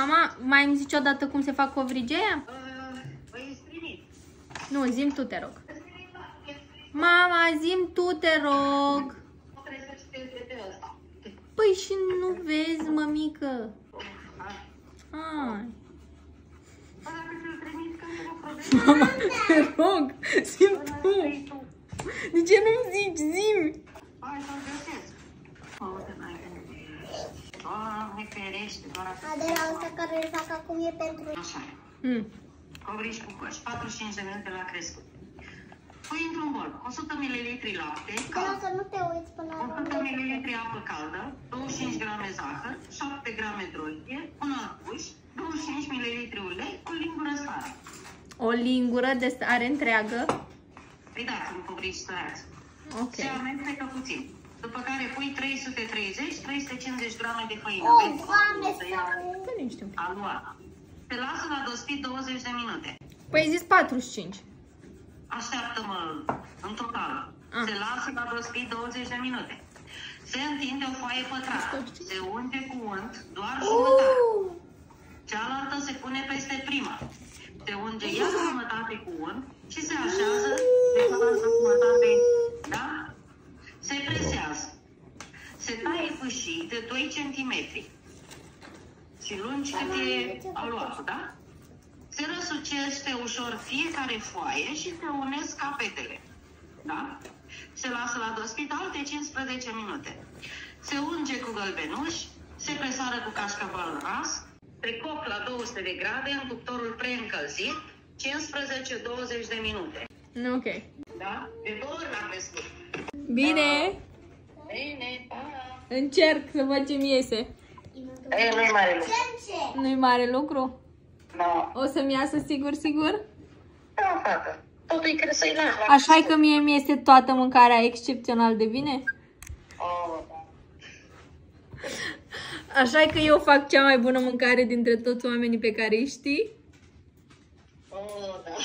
Mama, mai îmi zici odată cum se fac covrigeia? Păi trimit. Nu, zi-mi tu, te rog. Mama, zi-mi tu, te rog. Păi și nu vezi, mămică? Hai. Mama, te rog, zi-mi tu. De ce nu-mi zici? Zi-mi. Hai să-l găsesc. Doamne ferește, doar atât. Adela, ăsta care îl fac acum e pentru... Așa. Covrici cu coș, 45 de minute la crescut. Pui într-un bol 100 ml lapte Adela, să nu te uiți până la 100 ml apă caldă, 25 g zahăr, 7 g drojdie, un alt puș, 25 ml ulei, o lingură sare. O lingură de stare întreagă? Păi da, sunt covrici sărați. Ok. Se amestecă puțin. După care pui 330-350 g de făină. Oh, Doamne, Că nici știu. Aluata. Se lasă la dospit 20 de minute. Păi ai zis 45. Așteaptă-mă în total. Se lasă la dospit 20 de minute. Se întinde o foaie pătrată. Se unge cu unt doar jumătate. Cealaltă se pune peste prima. Se unge ea jumătate cu unt și se așează de cealaltă jumătate. Da? Se presează. Se taie fâșii de 2 cm. Și lungi cât e aluatul, da? Se răsucește ușor fiecare foaie și se unesc capetele. Da? Se lasă la dospit alte 15 minute. Se unge cu gălbenuș, se presară cu cașcaval ras, se coc la 200 de grade în cuptorul preîncălzit, 15-20 de minute. Ok. Da? De 2 ori l-am crescut. Bine. Bine, pa! Încerc să văd ce-mi iese. Nu-i mare lucru. Nu-i mare lucru? No. O să-mi iasă sigur, sigur? Da, fată. Totul e că să-i lași. Așa că mie mi-este toată mâncarea excepțional de bine? Oh, da. Așa că eu fac cea mai bună mâncare dintre toți oamenii pe care îi știi? Oh, da.